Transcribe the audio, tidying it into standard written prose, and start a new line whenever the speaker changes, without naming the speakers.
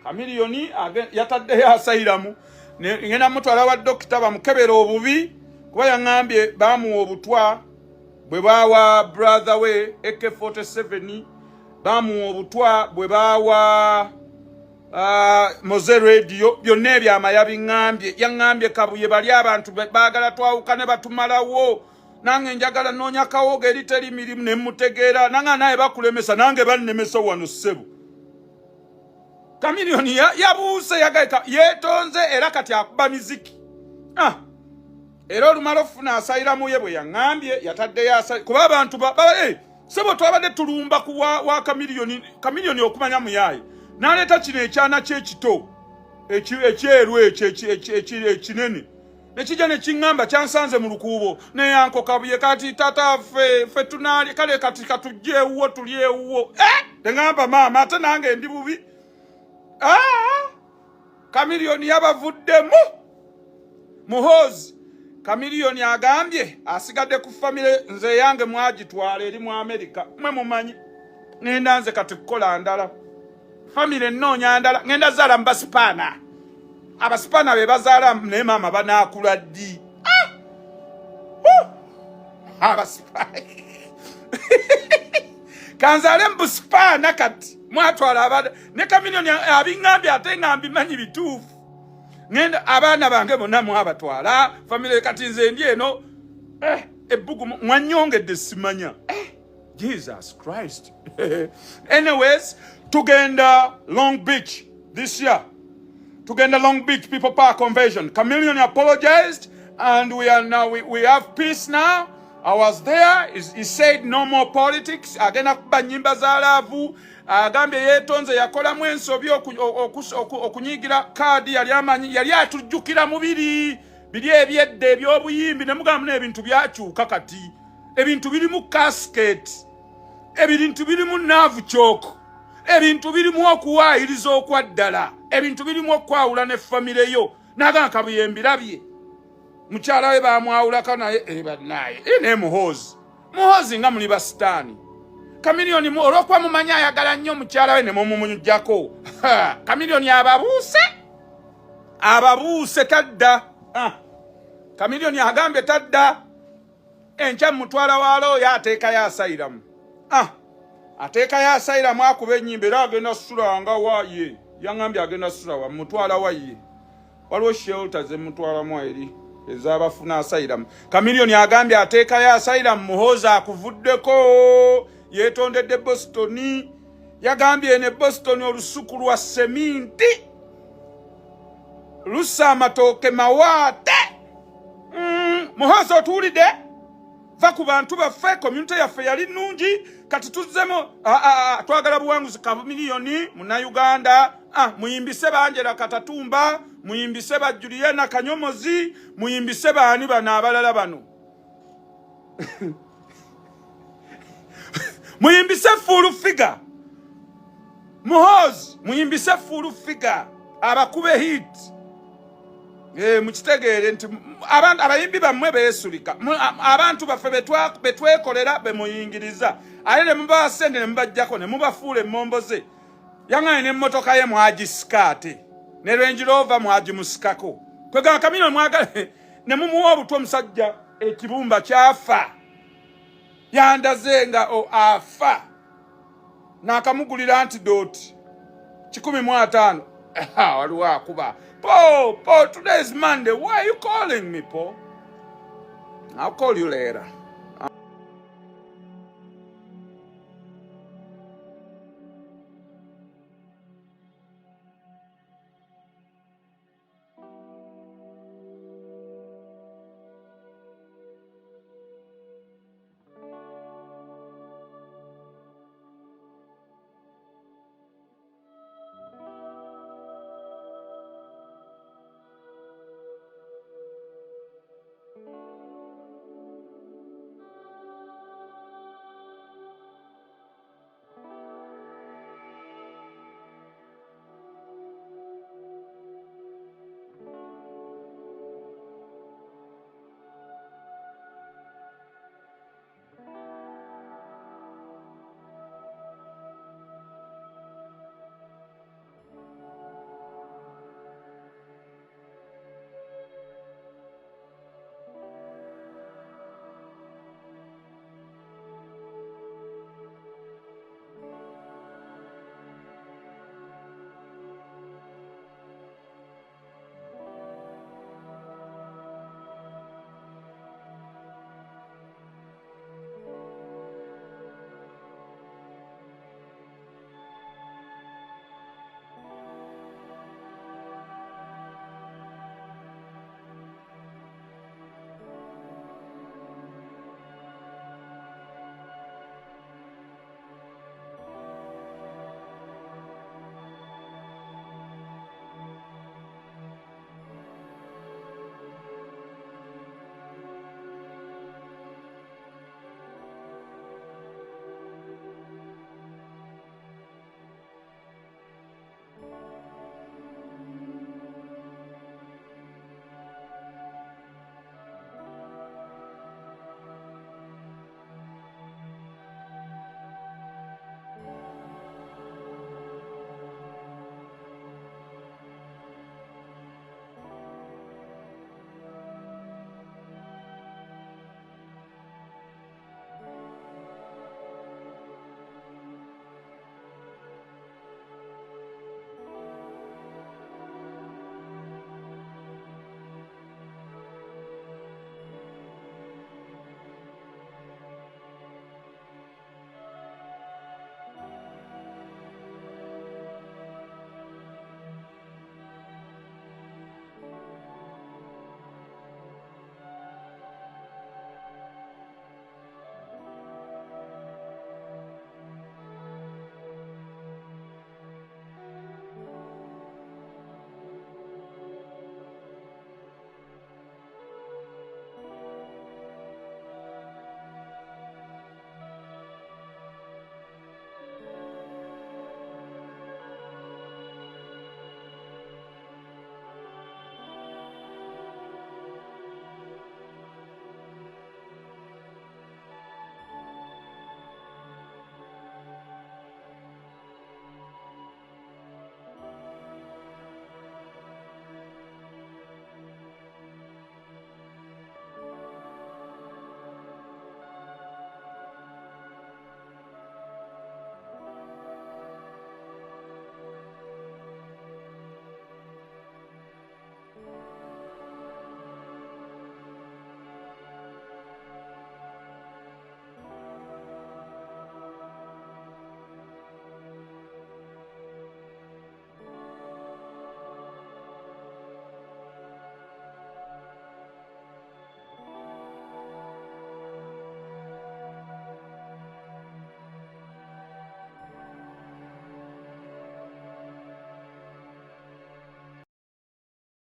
Chameleon yataddeyo asayiramu ngenda mutwala wa dokita bamukebera obubi kuba yaŋŋambye Bamuwa Obutwa bwe baawa brother we AK47 Bamuwa Obutwa bwe baawa Moze Radio byonna ebyama yaŋŋambye kabuye bali abantu baagala twawukane batumalawo nange njagala noonya kawoga eri teri mirimu ne mutegeera nange naye bakulemesa nange bannemesa wano ssebo. Chameleon yabuuse yagaika yetonze era kati akuba miziki. Era olumala ofuna asayiramu ye bwe yaŋŋambye yataddeyo asayira kuba abantu ssebo twabadde tulumba ku wa Chameleon okumanya muyaaye n'aleeta kino ekyana ky'ekito ekyeru ekinene nekijja ne kiŋŋamba kyansanze mu lukuubo neyanko kabuye kati tata ffe tunaali kale kati katujje ewuwo tuli ewuwo teŋŋamba maama ate nange ndi bubi. Chameleon yabavuddemu muhoozi. Chameleon agambye asigadde ku famire nze yange mwagitwala eri mu Amerika mwe mumanyi ngenda nze kati kukola ndala famire nnoonya ndala ngenda zaala mu basipaana abasipaana be bazaala naye maama banaakula ddi abasipaana kanzaale mu busipaana kati mwatwala abaana ne Chameleon abiŋŋambye ate nga mbimanyi bituufu ngenda abaana bange bonna mwabatwala famire kati nze ndi eno ebbugu mwanyongedde simanya Jesus Christ. Anyways, tugenda Long Beach this year. Tugenda Long Beach People Park Convention. Chameleon apologized and we are now we have peace now. I was there. He said no more politics. Agenda kuba nyimba za laavu. Agambye yetonze yakolamu ensobi okunyigira kadi yali atujjukira mubiri biri ebyedde ebyobuyimbi ne mugamu n'ebintu byakyuka kati. Ebintu birimu casket. Ebintu birimu nerve choke. Ebintu birimu okuwaayiriza okwaddala. Ebintu birimu okwawula ne famire yo. Naga kabuye mbirabye. Mukyala we bamwawulako naye bannaye. Ne muhoozi. Muhoozi nga muli basitaani. Chameleon olw'okuba mumanyi ayagala nnyo mukyala we ne mumunyujjako. Chameleon ababuuse tadda. Chameleon agambye tadda. Enkya mutwala walo yateekayo asayiramu. Ateekayo asayiramu akuba ennyimba era agenda ssula nga waaye. Yaŋŋambye agenda ssula wa mutwala waye. Waliwo shelter ze mutwalamu eri ez'abafuna asayiramu. Chameleon agambye ateekayo asayiramu muhoozi akuvuddeko. Yeyondedde Boston. Yagambye ne Boston olusuku lwa seminti. Lusa amatooke mawaate. Muhoozi otuwulidde? Va ku bantu baffe community yaffe yali nnungi kati tuzzemu twagala buwanguzi Chameleon muna Uganda muyimbise banjera Katatumba muyimbise ba Juliana Kanyomozi muyimbise baani bana abalala bano muyimbise full figure muhoozi muyimbise full figure abakube hit mukitegeere nti abayimbi bammwe beesulika abantu baffe betwekolera bemuyingiriza ale ne muba sente ne mubajjako ne mubafuula emmombo ze yaŋŋane n'emmotoka ye mwagisikaate ne Range Rover mwagimusikako kwegamba Chameleon mwagale ne mumuwa obutwa omusajja ekibumba kyafa yandaze nga afa n'akamugulira antidote 15 waliwo akuba Paul, today is Monday. Why are you calling me, Paul? I'll call you later.